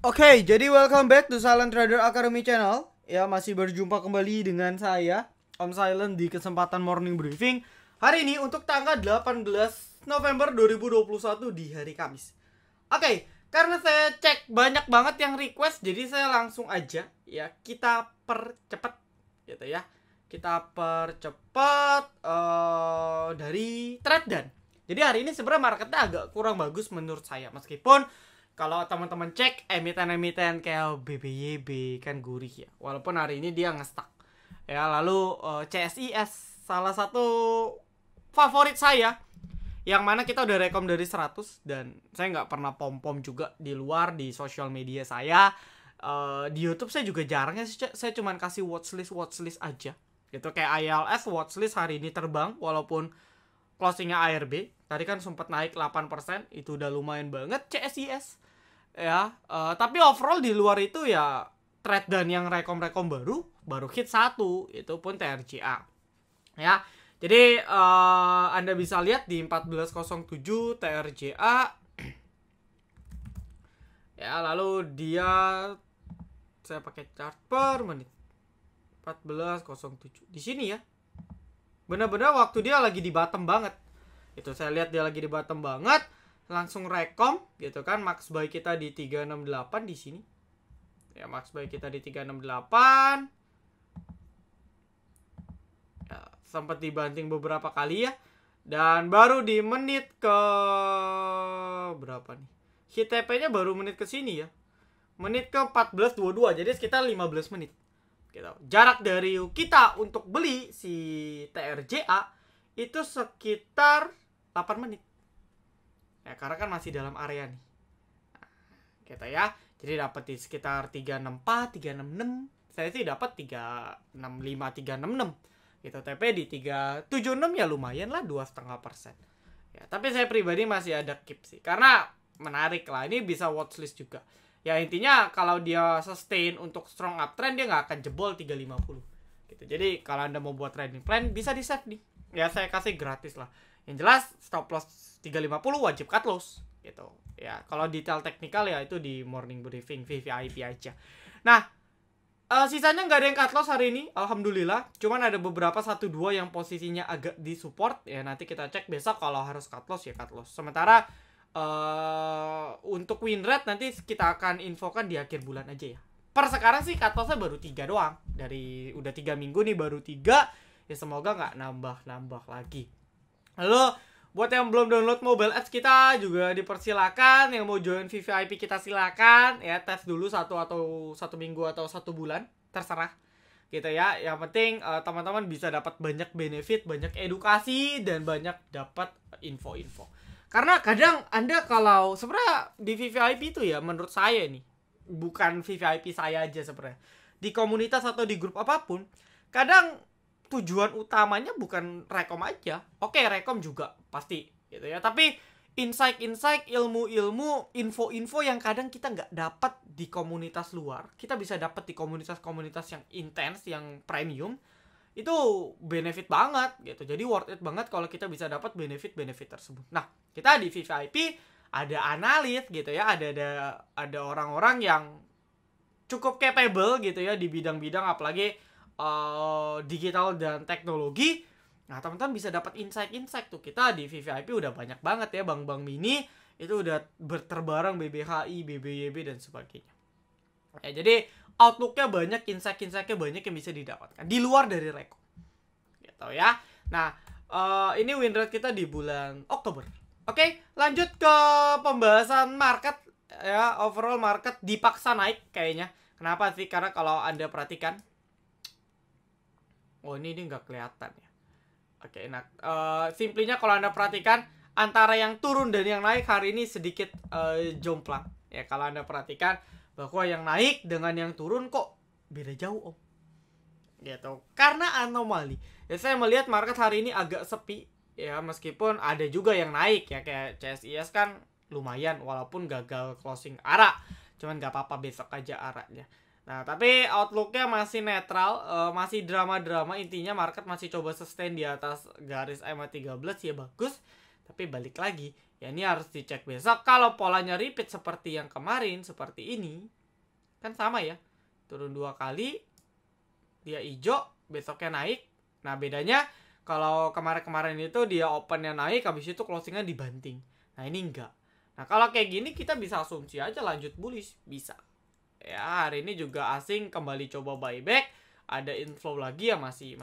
Oke, jadi welcome back to Silent Trader Academy Channel. Ya, masih berjumpa kembali dengan saya, Om Silent, di kesempatan morning briefing hari ini untuk tanggal 18 November 2021 di hari Kamis. Oke, karena saya cek banyak banget yang request, jadi saya langsung aja ya kita percepat gitu ya. Kita percepat dari trade dan. Jadi hari ini sebenarnya marketnya agak kurang bagus menurut saya, meskipun kalau teman-teman cek emiten-emiten kayak BBYB kan gurih ya. Walaupun hari ini dia nge-stuck. Ya, lalu CSIS salah satu favorit saya yang mana kita udah rekom dari 100 dan saya nggak pernah pom-pom juga di luar di sosial media saya. Di YouTube saya juga jarang ya, saya cuman kasih watchlist aja. Gitu kayak ILS watchlist hari ini terbang walaupun closingnya ARB. Tadi kan sempat naik 8%, itu udah lumayan banget. CSIS ya, tapi overall di luar itu ya trade dan yang rekom baru hit satu, itu pun TRJA ya. Jadi Anda bisa lihat di 1407 TRJA ya, lalu dia saya pakai chart per menit 1407 di sini ya. Benar-benar waktu dia lagi di bottom banget. Itu saya lihat dia lagi di bottom banget, langsung rekom gitu kan. Max buy kita di 368 di sini. Ya, max buy kita di 368. Ya, sempat dibanting beberapa kali ya. Dan baru di menit ke berapa nih? Hit TP-nya baru menit ke sini ya. Menit ke 14.22, jadi sekitar 15 menit. Gitu. Jarak dari kita untuk beli si TRJA itu sekitar 8 menit. Ya, karena kan masih dalam area nih. Nah, gitu ya. Jadi dapat di sekitar 364, 366. Saya sih dapat 365, 366. Gitu. TP di 376 ya lumayan lah, 2,5%. Ya, tapi saya pribadi masih ada keep sih. Karena menarik lah, ini bisa watchlist juga. Ya intinya kalau dia sustain untuk strong uptrend, dia nggak akan jebol 350. Gitu. Jadi kalau Anda mau buat trading plan bisa di save nih. Ya saya kasih gratis lah. Yang jelas stop loss 350 wajib cut loss gitu. Ya, kalau detail teknikal ya itu di morning briefing VVIP aja. Nah, sisanya nggak ada yang cut loss hari ini, alhamdulillah. Cuman ada beberapa 1-2 yang posisinya agak di support. Ya nanti kita cek besok, kalau harus cut loss ya cut loss. Sementara untuk win rate nanti kita akan infokan di akhir bulan aja ya. Per sekarang sih cut lossnya baru 3 doang. Dari udah 3 minggu nih baru 3. Ya semoga nggak nambah lagi. Lalu buat yang belum download mobile apps kita juga dipersilakan. Yang mau join VVIP kita silakan ya, tes dulu 1 minggu atau 1 bulan, terserah gitu ya. Yang penting teman-teman bisa dapat banyak benefit, banyak edukasi, dan banyak dapat info-info. Karena kadang Anda kalau sebenarnya di VVIP itu ya, menurut saya nih, bukan VVIP saya aja sebenarnya, di komunitas atau di grup apapun, kadang tujuan utamanya bukan rekom aja. Oke, rekom juga pasti gitu ya. Tapi insight, ilmu-ilmu, info-info yang kadang kita nggak dapat di komunitas luar, kita bisa dapat di komunitas-komunitas yang intens, yang premium. Itu benefit banget gitu. Jadi worth it banget kalau kita bisa dapat benefit tersebut. Nah, kita di VVIP ada analis gitu ya, ada orang-orang yang cukup capable gitu ya di bidang-bidang apalagi digital dan teknologi. Nah, teman-teman bisa dapat insight tuh. Kita di VVIP udah banyak banget ya, bank-bank mini itu udah berterbarang, BBHI, BBYB dan sebagainya. Ya, jadi outlooknya banyak, insight-insightnya banyak yang bisa didapatkan di luar dari rekom gitu ya. Nah, ini win rate kita di bulan Oktober. Oke, lanjut ke pembahasan market ya. Overall market dipaksa naik kayaknya. Kenapa sih? Karena kalau Anda perhatikan, oh ini nggak kelihatan ya. Oke, nah simplinya kalau Anda perhatikan, antara yang turun dan yang naik hari ini sedikit jomplang ya. Kalau Anda perhatikan bahwa yang naik dengan yang turun kok beda jauh, Om. Gitu. Karena anomali. Ya, saya melihat market hari ini agak sepi ya, meskipun ada juga yang naik ya, kayak CSIS kan lumayan walaupun gagal closing ARA. Cuman nggak apa-apa, besok aja ARA-nya. Nah, tapi outlooknya masih netral, masih drama-drama. Intinya market masih coba sustain di atas garis EMA 13 ya, bagus. Tapi balik lagi, ya ini harus dicek besok. Kalau polanya repeat seperti yang kemarin, seperti ini, kan sama ya, turun 2 kali dia hijau, besoknya naik. Nah bedanya kalau kemarin-kemarin itu dia opennya naik, habis itu closingnya dibanting. Nah ini enggak. Nah kalau kayak gini kita bisa asumsi aja lanjut bullish, bisa ya. Hari ini juga asing kembali coba buyback, ada inflow lagi ya, masih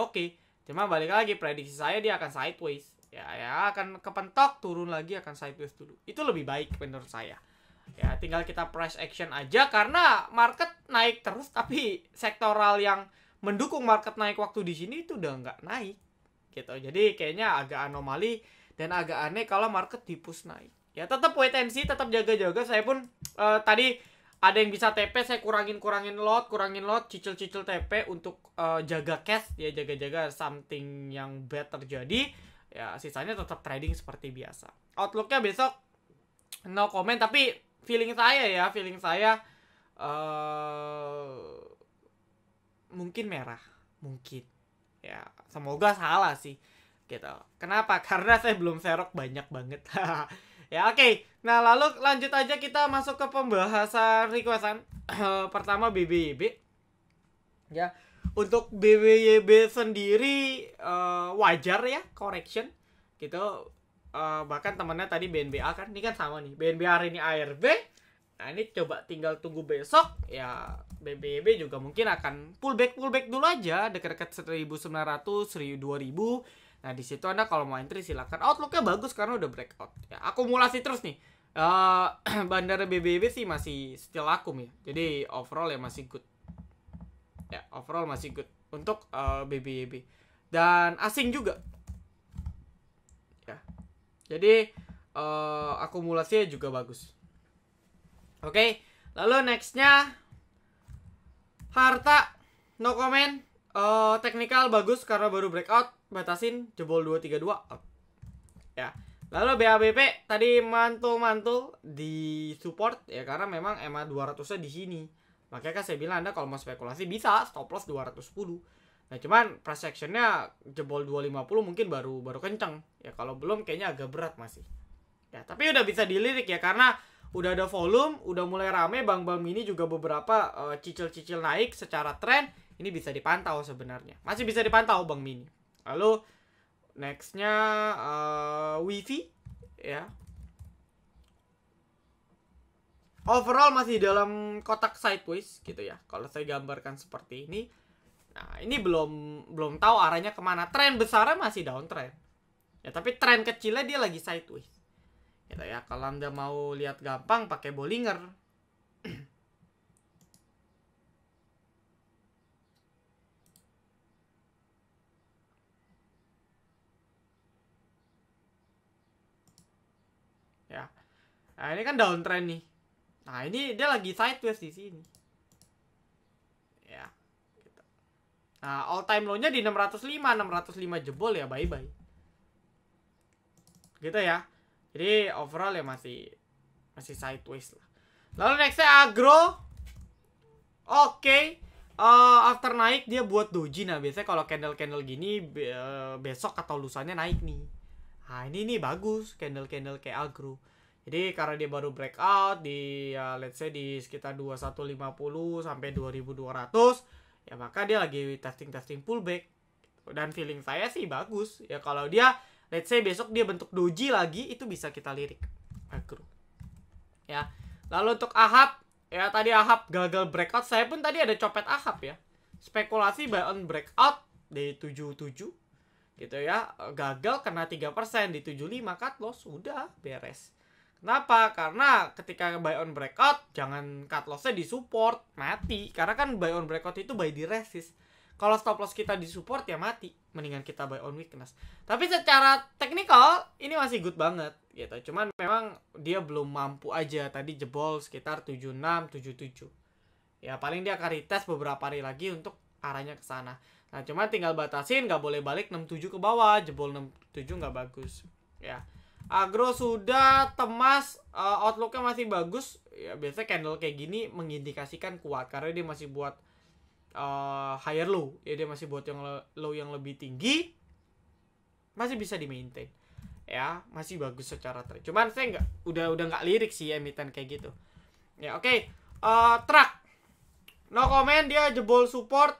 oke. Cuma balik lagi, prediksi saya dia akan sideways ya akan kepentok, turun lagi, akan sideways dulu. Itu lebih baik menurut saya ya. Tinggal kita price action aja, karena market naik terus tapi sektoral yang mendukung market naik waktu di sini itu udah nggak naik gitu. Jadi kayaknya agak anomali dan agak aneh kalau market di push naik ya. Tetap wait and see, tetap jaga-jaga. Saya pun tadi ada yang bisa TP, saya kurangin lot, cicil TP untuk jaga cash ya, jaga-jaga something yang bad terjadi ya. Sisanya tetap trading seperti biasa. Outlooknya besok no comment, tapi feeling saya mungkin merah, mungkin ya, semoga salah sih gitu. Kenapa? Karena saya belum serok banyak banget. Ya oke. Nah lalu lanjut aja, kita masuk ke pembahasan requestan. Pertama BBYB ya. Untuk BBYB sendiri wajar ya correction gitu. Bahkan temennya tadi BNBA kan, ini kan sama nih, BNBA hari ini ARB. Nah ini coba tinggal tunggu besok ya. BBYB juga mungkin akan pullback dulu aja, dekat-dekat 1900, 2000. Nah di situ Anda kalau mau entry silakan. Outlooknya bagus karena udah breakout ya, akumulasi terus nih. Bandara BBYB sih masih still akum ya, jadi overall ya masih good ya, overall masih good untuk BBYB. Dan asing juga ya, jadi akumulasinya juga bagus. Oke, lalu nextnya Harta no comment. Technical bagus karena baru breakout, batasin jebol 232 out ya. Lalu BABP tadi mantul di support ya, karena memang EMA 200-nya di sini. Makanya kan saya bilang Anda kalau mau spekulasi bisa stop loss 210. Nah, cuman price action-nya jebol 250 mungkin baru kenceng. Ya kalau belum kayaknya agak berat masih. Ya, tapi udah bisa dilirik ya, karena udah ada volume, udah mulai rame. Bank-bank mini juga beberapa cicil-cicil naik secara tren. Ini bisa dipantau sebenarnya. Masih bisa dipantau Bank Mini. Lalu nextnya Wifi ya. Overall masih dalam kotak sideways gitu ya, kalau saya gambarkan seperti ini. Nah ini belum tahu arahnya kemana. Tren besarnya masih downtrend ya, tapi tren kecilnya dia lagi sideways gitu ya. Kalau Anda mau lihat gampang pakai Bollinger. Ya. Nah, ini kan downtrend nih. Nah, ini dia lagi sideways di sini. Ya. Gitu. Nah, all time low-nya di 605 jebol ya, bye-bye. Gitu ya. Jadi overall ya masih sideways lah. Lalu nextnya Agro. Oke. After naik dia buat doji. Nah, biasanya kalau candle gini besok atau lusanya naik nih. Nah ini nih bagus candle kayak Agro. Jadi karena dia baru breakout di let's say di sekitar 2150 sampai 2200 ya, maka dia lagi testing pullback. Dan feeling saya sih bagus ya, kalau dia let's say besok dia bentuk doji lagi, itu bisa kita lirik Agro ya. Lalu untuk Ahab ya, tadi Ahab gagal breakout. Saya pun tadi ada copet Ahab ya, spekulasi buy on breakout di 77 gitu ya, gagal kena 3% di 75, cut loss, udah beres. Kenapa? Karena ketika buy on breakout jangan cut lossnya di support, mati. Karena kan buy on breakout itu buy di resist. Kalau stop loss kita di support ya mati, mendingan kita buy on weakness. Tapi secara technical ini masih good banget gitu. Cuman memang dia belum mampu aja, tadi jebol sekitar 76 77 ya. Paling dia akan retest beberapa hari lagi untuk arahnya ke sana. Nah cuma tinggal batasin, nggak boleh balik 67 ke bawah, jebol 67 nggak bagus ya. Agro sudah temas, outlooknya masih bagus ya. Biasanya candle kayak gini mengindikasikan kuat karena dia masih buat higher low ya, dia masih buat yang low yang lebih tinggi, masih bisa di maintain ya, masih bagus secara trade. Cuman saya udah nggak lirik sih emiten kayak gitu ya. Oke. Truck, no comment, dia jebol support.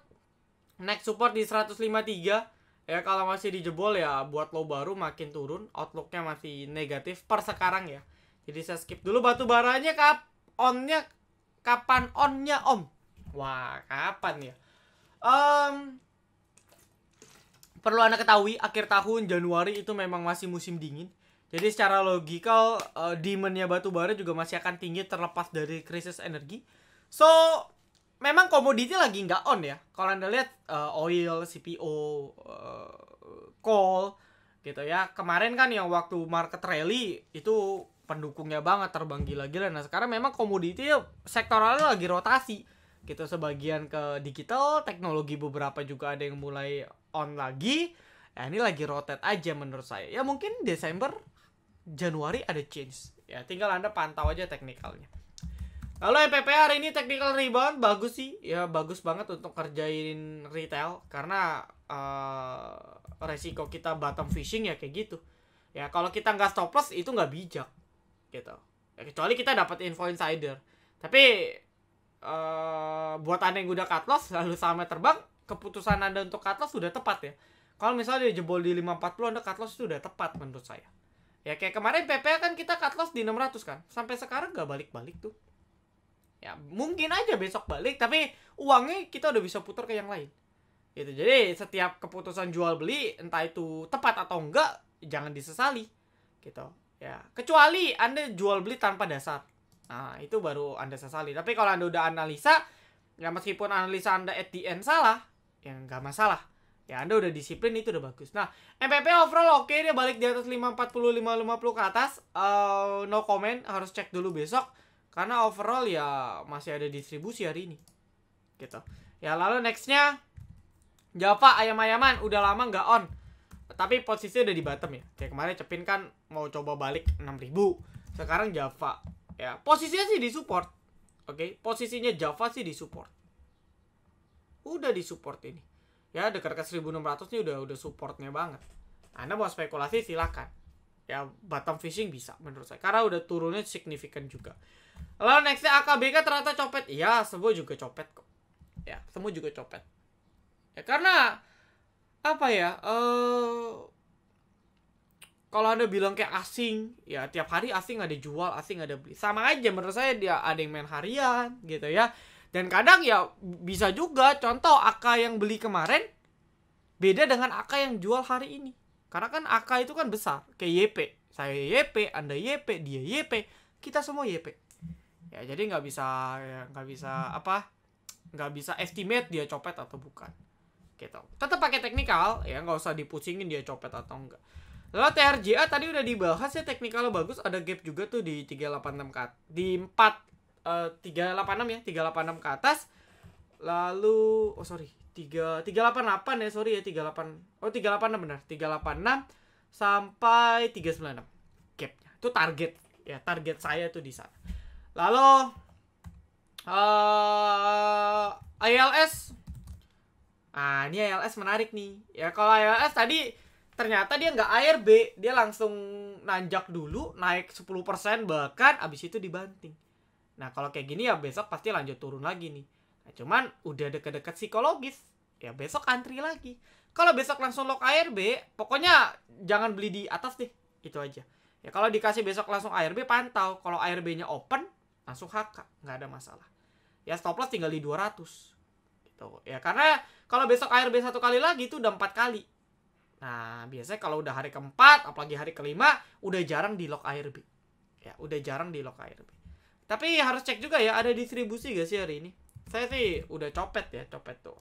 Next support di 153. Ya kalau masih dijebol ya buat lo baru makin turun. Outlooknya masih negatif per sekarang ya. Jadi saya skip dulu. Batu baranya kapan onnya om? Wah, kapan ya? Perlu Anda ketahui, akhir tahun Januari itu memang masih musim dingin. Jadi secara logikal demand-nya batu bara juga masih akan tinggi terlepas dari krisis energi. So, memang komoditi lagi nggak on ya. Kalau Anda lihat oil, CPO, coal gitu ya. Kemarin kan yang waktu market rally itu pendukungnya banget, terbang gila-gila. Nah, sekarang memang komoditi sektoralnya lagi rotasi. Gitu, sebagian ke digital, teknologi beberapa juga ada yang mulai on lagi. Ya ini lagi rotate aja menurut saya. Ya mungkin Desember, Januari ada change. Ya tinggal Anda pantau aja teknikalnya. Lalu MPP hari ini technical rebound bagus sih. Ya bagus banget untuk kerjain retail karena resiko kita bottom fishing ya kayak gitu. Ya kalau kita nggak stop loss itu nggak bijak gitu. Ya, kecuali kita dapat info insider. Tapi buat Anda yang udah cut loss lalu sama terbang, keputusan Anda untuk cut loss sudah tepat ya. Kalau misalnya dia jebol di 540 Anda cut loss itu sudah tepat menurut saya. Ya kayak kemarin PPA kan kita cut loss di 600 kan. Sampai sekarang gak balik-balik tuh. Ya mungkin aja besok balik, tapi uangnya kita udah bisa putar ke yang lain. Gitu. Jadi setiap keputusan jual beli entah itu tepat atau enggak jangan disesali. Gitu. Ya, kecuali Anda jual beli tanpa dasar. Nah, itu baru Anda sesali. Tapi kalau Anda udah analisa, ya meskipun analisa Anda at the end salah, ya nggak masalah. Ya Anda udah disiplin, itu udah bagus. Nah, MPP overall oke, dia balik di atas 540, 550 ke atas. No comment, harus cek dulu besok. Karena overall ya masih ada distribusi hari ini. Gitu. Ya lalu nextnya, Java ayam-ayaman, udah lama nggak on. Tapi posisinya udah di bottom ya. Kayak kemarin Cepin kan mau coba balik 6.000. Sekarang Java. Ya, posisinya sih di support. Oke, posisinya Java sih di support. Udah di support ini. Ya, dekat-dekat 1600 nih udah supportnya banget. Anda mau spekulasi silakan. Ya, bottom fishing bisa menurut saya. Karena udah turunnya signifikan juga. Lalu nextnya AKBK ternyata copet. Iya, semua juga copet kok. Ya, semua juga copet. Ya, karena apa ya? Kalau Anda bilang kayak asing, ya tiap hari asing ada jual, asing ada beli. Sama aja menurut saya, dia ada yang main harian gitu ya. Dan kadang ya bisa juga contoh AK yang beli kemarin beda dengan AK yang jual hari ini. Karena kan AK itu kan besar, kayak YP. Saya YP, Anda YP, dia YP, kita semua YP. Ya jadi nggak bisa estimate dia copet atau bukan. Gitu. Tetap pakai teknikal, ya nggak usah dipusingin dia copet atau enggak. Lalu TRJA tadi udah dibahas ya, teknikalnya bagus, ada gap juga tuh di 386 ke atas, di 386 ya, 386 ke atas. Lalu 388 ya, 386 benar, 386 sampai 396 gapnya. Itu target ya, target saya tuh di sana. Lalu ILS. Ini ILS menarik nih. Ya kalau ILS tadi ternyata dia nggak ARB, dia langsung nanjak dulu, naik 10% bahkan abis itu dibanting. Nah kalau kayak gini ya besok pasti lanjut turun lagi nih. Nah, cuman udah deket-deket psikologis, ya besok antri lagi. Kalau besok langsung lock ARB, pokoknya jangan beli di atas deh, itu aja. Ya kalau dikasih besok langsung ARB pantau, kalau ARB-nya open langsung HK, nggak ada masalah. Ya stop loss tinggal di 200. Gitu. Ya karena kalau besok ARB satu kali lagi itu udah 4 kali. Nah, biasanya kalau udah hari keempat, apalagi hari kelima, udah jarang di lock ARB. Ya, udah jarang di lock ARB. Tapi harus cek juga ya, ada distribusi gak sih hari ini? Saya sih udah copet tuh.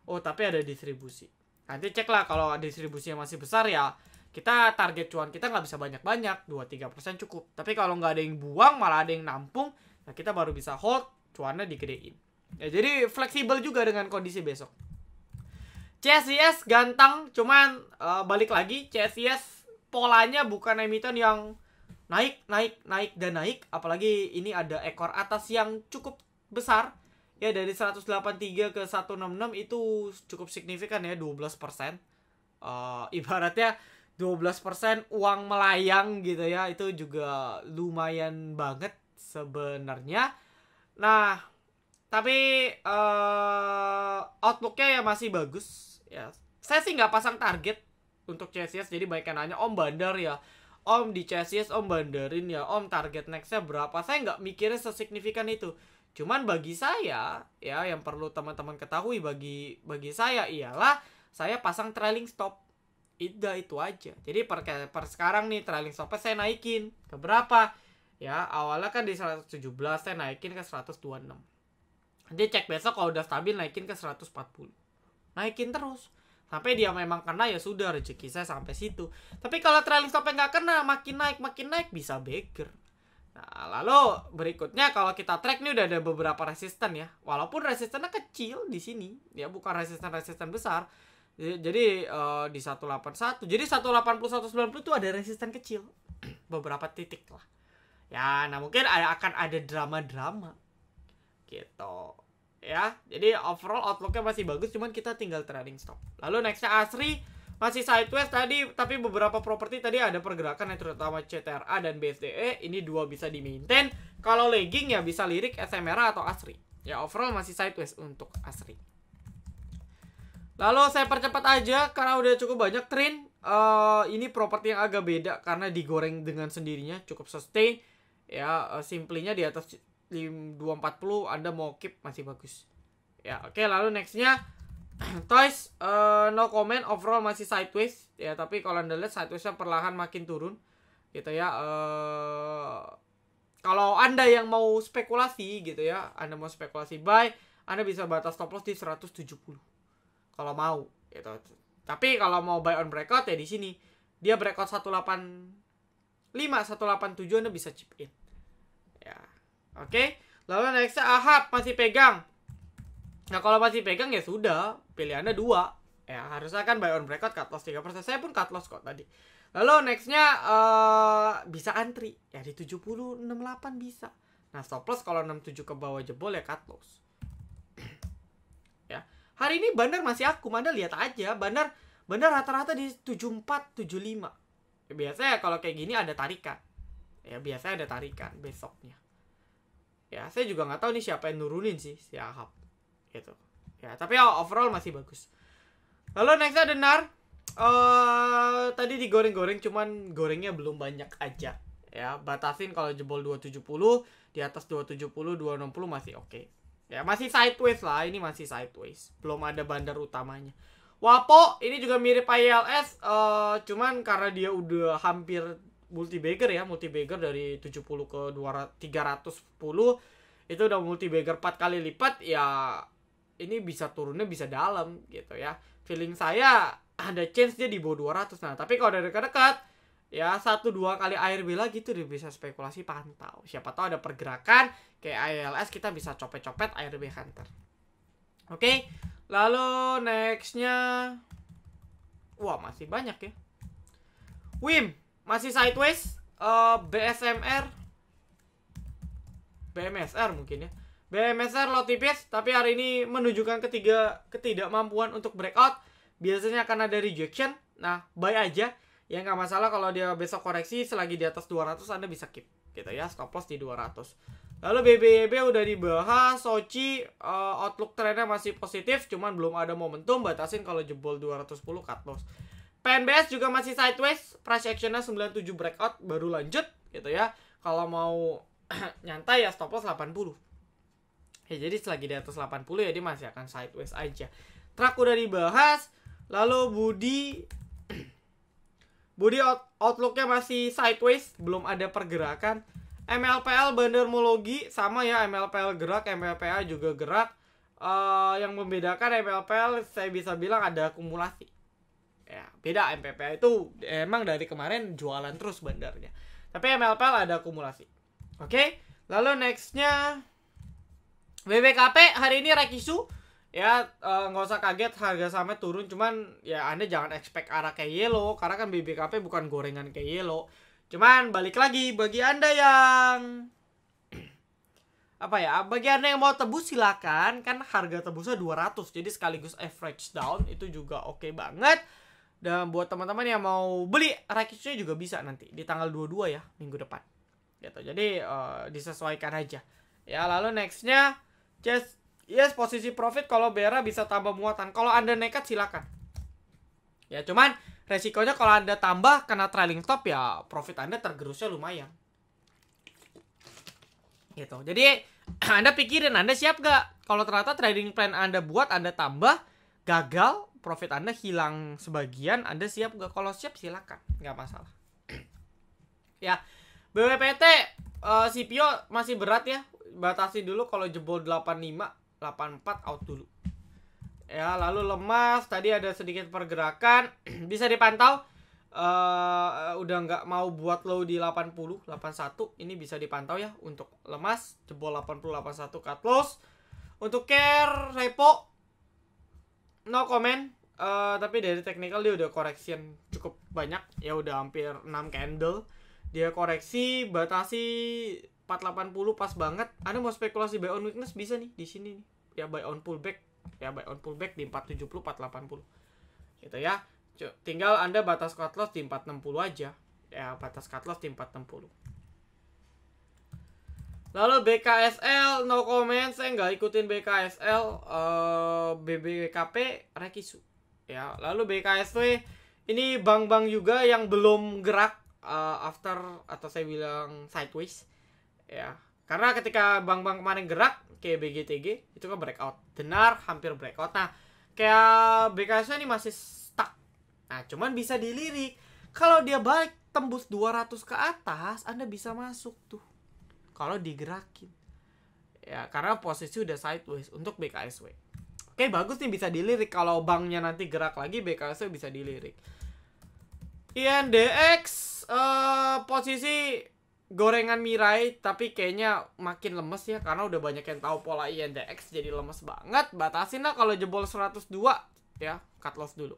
Oh, tapi ada distribusi. Nanti cek lah, kalau distribusinya masih besar ya, kita target cuan kita nggak bisa banyak-banyak, 2-3% cukup. Tapi kalau nggak ada yang buang, malah ada yang nampung, nah kita baru bisa hold, cuannya digedein. Ya, jadi fleksibel juga dengan kondisi besok. CSIS ganteng, cuman balik lagi CSIS polanya bukan emiten yang naik, apalagi ini ada ekor atas yang cukup besar ya, dari 183 ke 166 itu cukup signifikan ya, 12%. Ibaratnya 12% uang melayang gitu ya, itu juga lumayan banget sebenarnya. Nah, tapi outlooknya ya masih bagus ya. Saya sih nggak pasang target untuk CSIS, jadi banyak yang nanya, Om bandar ya, Om di CSIS Om bandarin ya, Om target nextnya berapa. Saya nggak mikirnya sesignifikan itu. Cuman bagi saya ya, yang perlu teman-teman ketahui, bagi saya ialah saya pasang trailing stop. Itu aja. Jadi per sekarang nih trailing stopnya saya naikin ke berapa ya, awalnya kan di 117, saya naikin ke 126. Nanti cek besok kalau udah stabil naikin ke 140. Naikin terus sampai dia memang kena, ya sudah, rezeki saya sampai situ. Tapi kalau trailing stopnya nggak kena, makin naik bisa beggar. Nah, lalu berikutnya kalau kita track nih udah ada beberapa resisten ya. Walaupun resistennya kecil di sini, ya bukan resisten besar. Jadi di 181. Jadi 180 190 itu ada resisten kecil. Beberapa titik lah. Ya, nah mungkin akan ada drama-drama gitu. Ya, jadi overall outlooknya masih bagus, cuman kita tinggal trading stop. Lalu nextnya Asri, masih sideways tadi, tapi beberapa properti tadi ada pergerakan yang terutama CTRA dan BSDE. Ini dua bisa di maintain. Kalau lagging ya bisa lirik SMRA atau Asri. Ya overall masih sideways untuk Asri. Lalu saya percepat aja karena udah cukup banyak trend. Ini properti yang agak beda karena digoreng dengan sendirinya, cukup sustain. Ya, simplinya di atas 240 Anda mau keep masih bagus. Ya, oke, lalu nextnya Toys, no comment, overall masih sideways ya, tapi kalau Anda lihat sidewaysnya perlahan makin turun gitu ya. Kalau Anda yang mau spekulasi gitu ya, Anda mau spekulasi buy, Anda bisa batas stop loss di 170 kalau mau gitu. Tapi kalau mau buy on breakout ya di sini. Dia breakout 185 187 Anda bisa chip in. Ya. Oke. Lalu nextnya Ahab masih pegang. Nah, kalau masih pegang ya sudah, pilihannya dua. Ya, harusnya kan buy on breakout cut loss 3%. Saya pun cut loss kok tadi. Lalu nextnya bisa antri. Ya di 70 68 bisa. Nah, stop loss kalau 67 ke bawah jebol ya cut loss. Ya. Hari ini bandar masih akum. Anda lihat aja, bandar rata-rata di 74 75. Ya, biasanya kalau kayak gini ada tarikan. Ya, biasanya ada tarikan besoknya. Ya, saya juga nggak tahu nih siapa yang nurunin sih si Ahab. Gitu. Ya, tapi overall masih bagus. Lalu next ada Nar. Tadi digoreng-goreng, cuman gorengnya belum banyak aja. Ya, batasin kalau jebol 270, di atas 270, 260 masih oke. Ya, masih sideways lah, ini masih sideways. Belum ada bandar utamanya. Wapo ini juga mirip ILS, cuman karena dia udah hampir multi-bagger ya, multi-bagger dari 70 ke 310, itu udah multi-bagger 4 kali lipat ya. Ini bisa turunnya bisa dalam gitu ya. Feeling saya ada chance dia di bawah 200. Nah, tapi kalau dari dekat-dekat ya 1-2 kali ARB lagi tuh dia bisa spekulasi pantau. Siapa tahu ada pergerakan kayak ILS, kita bisa copet-copet ARB Hunter. Oke. Lalu nextnya, wah masih banyak ya. WIM masih sideways. BMSR mungkin ya. BMSR low tipis, tapi hari ini menunjukkan ketidakmampuan untuk breakout. Biasanya akan ada rejection. Nah, buy aja. Ya nggak masalah kalau dia besok koreksi, selagi di atas 200 Anda bisa keep gitu ya, stop loss di 200. Lalu BBYB udah dibahas. Sochi, outlook trennya masih positif, cuman belum ada momentum, batasin kalau jebol 210 cut loss. PNBS juga masih sideways, price actionnya 97 breakout baru lanjut gitu ya. Kalau mau nyantai ya stop loss 80. Ya, jadi selagi di atas 80 ya dia masih akan sideways aja. Truck udah dibahas. Lalu Budi outlooknya masih sideways, belum ada pergerakan. MLPL bandarmologi sama ya, MLPL gerak, MLPA juga gerak. Yang membedakan MLPL saya bisa bilang ada akumulasi. Ya, beda. MPPA itu emang dari kemarin jualan terus bandarnya. Tapi MLPL ada akumulasi. Oke. Lalu nextnya BBKP hari ini Rekisu ya, nggak usah kaget harga sahamnya turun, cuman ya Anda jangan expect arah kayak yellow karena kan BBKP bukan gorengan kayak yellow. Cuman balik lagi, bagi Anda yang bagi Anda yang mau tebus silakan, kan harga tebusnya 200, jadi sekaligus average down itu juga oke banget. Dan buat teman-teman yang mau beli Rekisunya juga bisa nanti di tanggal 22 ya, minggu depan. Gitu. Jadi disesuaikan aja. Ya, lalu nextnya just yes, posisi profit kalau bear bisa tambah muatan. Kalau Anda nekat silakan. Ya, cuman resikonya kalau Anda tambah kena trailing stop ya profit Anda tergerusnya lumayan. Gitu. Jadi Anda pikirin Anda siap gak? Kalau ternyata trading plan Anda buat Anda tambah gagal, profit Anda hilang sebagian, Anda siap gak? Kalau siap silakan, nggak masalah. Ya, BWPT CPO masih berat ya. Batasi dulu kalau jebol 85, 84 out dulu. Ya, lalu lemas tadi ada sedikit pergerakan bisa dipantau. Udah nggak mau buat low di 80, 81. Ini bisa dipantau ya untuk lemas jebol 80, 81 cut loss. Untuk care repo no comment. Tapi dari technical dia udah correction cukup banyak ya, udah hampir 6 candle. Dia koreksi, batasi 480 pas banget. Anda mau spekulasi buy on weakness bisa nih di sini nih. Ya buy on pullback. Ya buy on pullback di 470, 480. Gitu ya. Tinggal Anda batas cut loss di 460 aja. Ya, batas cut loss di 460. Lalu BKSL no comment, saya nggak ikutin BKSL. BBKP Rekisu. Ya, lalu BKSW ini bank-bank juga yang belum gerak after atau saya bilang sideways. Ya, karena ketika bank-bank kemarin gerak kayak BGTG itu kan breakout, benar hampir breakout. Nah, kayak BKSW ini masih stuck. Nah, cuman bisa dilirik. Kalau dia balik tembus 200 ke atas, Anda bisa masuk tuh. Kalau digerakin. Ya, karena posisi udah sideways untuk BKSW. Oke, bagus nih bisa dilirik. Kalau banknya nanti gerak lagi, BKSW bisa dilirik. INDX posisi gorengan mirai, tapi kayaknya makin lemes ya karena udah banyak yang tahu pola INDX jadi lemes banget. Batasin lah kalau jebol 102 ya, cut loss dulu.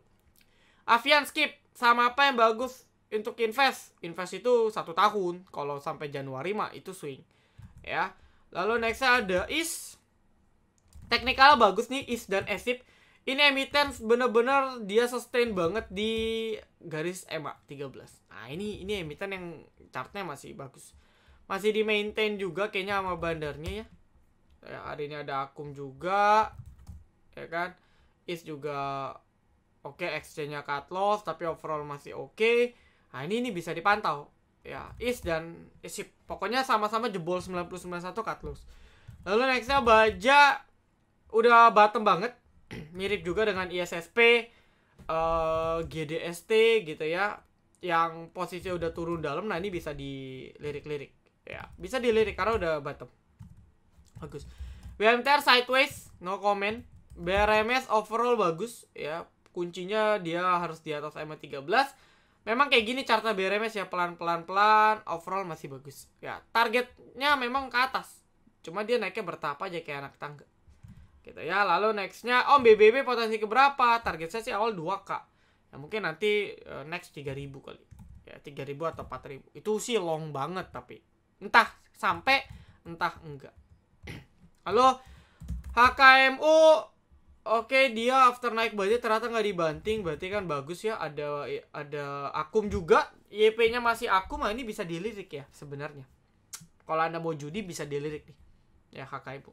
Avian skip, sama apa yang bagus untuk invest? Invest itu 1 tahun, kalau sampai Januari mah itu swing. Ya. Lalu nextnya ada IS. Technical bagus nih IS dan ESIP. Ini emiten bener-bener dia sustain banget di garis EMA 13. Nah, ini emiten yang chartnya masih bagus. Masih di maintain juga kayaknya sama bandarnya ya. Ya, hari ini ada Akum juga. Ya kan? IS juga oke, exchange-nya cut loss tapi overall masih oke. Nah, ini bisa dipantau. Ya, IS dan ESIP pokoknya sama-sama jebol 991 cut loss. Lalu nextnya Baja udah bottom banget. Mirip juga dengan ISSP, GDST gitu ya, yang posisi udah turun dalam. Nah, ini bisa dilirik-lirik ya, bisa dilirik karena udah bottom. Bagus. BMTR sideways no comment. BRMS overall bagus ya, kuncinya dia harus di atas EMA 13. Memang kayak gini carta BRMS ya, pelan-pelan, overall masih bagus ya. Targetnya memang ke atas, cuma dia naiknya bertahap aja kayak anak tangga gitu ya. Lalu nextnya BBB potensi keberapa? Target saya sih awal 2K ya, mungkin nanti next 3.000 kali ya, 3.000 atau 4.000. Itu sih long banget, tapi entah sampai entah enggak. Lalu HKMU oke, dia after naik budget ternyata nggak dibanting, berarti kan bagus ya. Ada Akum juga, YP nya masih Akum. Nah, ini bisa dilirik ya sebenarnya. Kalau Anda mau judi bisa dilirik nih ya HKMU.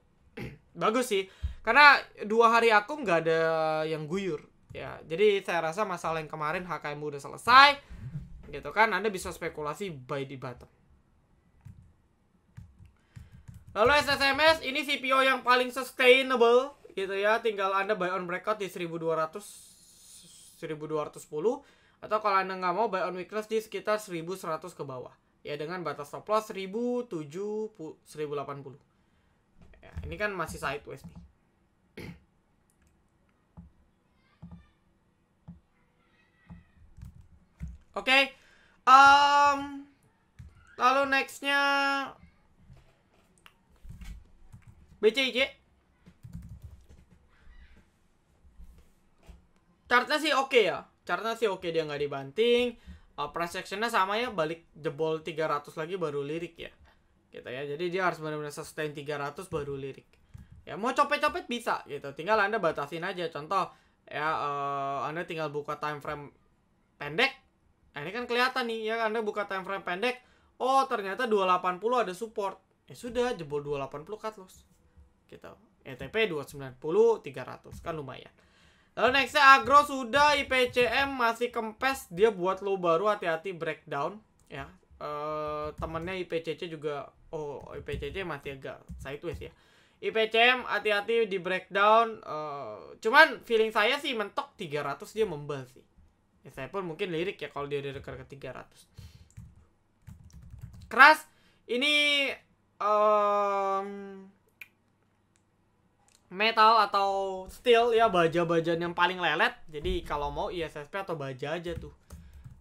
Bagus sih karena 2 hari Akum nggak ada yang guyur ya, jadi saya rasa masalah yang kemarin HKMU udah selesai gitu kan. Anda bisa spekulasi buy di bottom. Lalu SSMS ini CPO yang paling sustainable gitu ya, tinggal Anda buy on breakout di 1200 1210, atau kalau Anda nggak mau buy on weakness di sekitar 1100 ke bawah ya, dengan batas stop loss 1070 1080. Ya, ini kan masih sideways nih. Oke. Lalu nextnya BCIC. Chartnya sih oke ya. Chartnya sih oke, dia nggak dibanting. Price actionnya sama ya, balik jebol 300 lagi baru lirik ya. Gitu ya. Jadi dia harus benar-benar sustain 300 baru lirik. Ya, mau copet-copet bisa gitu. Tinggal Anda batasin aja. Contoh ya, Anda tinggal buka time frame pendek. Nah, ini kan kelihatan nih ya, Anda buka time frame pendek. Oh, ternyata 280 ada support. Ya sudah, jebol 280 cut loss. Gitu. ETP 290 300 kan lumayan. Lalu nextnya agro sudah, IPCM masih kempes, dia buat low baru, hati-hati breakdown ya. Temennya IPCC juga, IPCC masih agak sideways ya. IPCM hati-hati di breakdown. Cuman feeling saya sih mentok 300 dia membal sih. Ya, saya pun mungkin lirik ya kalau dia dekat ke 300. Keras ini metal atau steel ya, baja-bajan yang paling lelet. Jadi kalau mau ISSP atau baja aja tuh.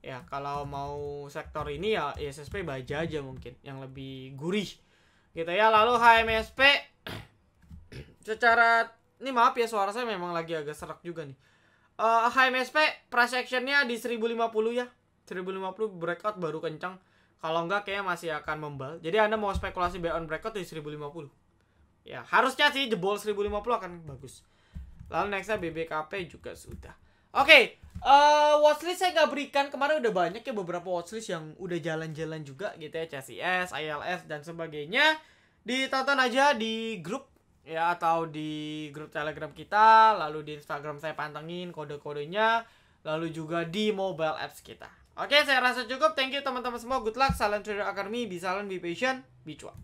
Ya kalau mau sektor ini ya ISSP baja aja mungkin yang lebih gurih gitu ya. Lalu HMSP secara ini maaf ya suara saya memang lagi agak serak juga nih. HMSP price actionnya di 1050 ya. 1050 breakout baru kencang. Kalau enggak kayaknya masih akan membal. Jadi Anda mau spekulasi buy on breakout di 1050. Ya, harusnya sih jebol 1050 akan bagus. Lalu nextnya BBKP juga sudah. Oke, watchlist saya nggak berikan. Kemarin udah banyak ya beberapa watchlist yang udah jalan-jalan juga gitu ya. CCS, ILS, dan sebagainya. Ditonton aja di grup ya, atau di grup Telegram kita. Lalu di Instagram saya pantengin kode-kodenya. Lalu juga di mobile apps kita. Oke, saya rasa cukup. Thank you teman-teman semua. Good luck. Salam Trader Academy. Be silent, be patient, be cuan.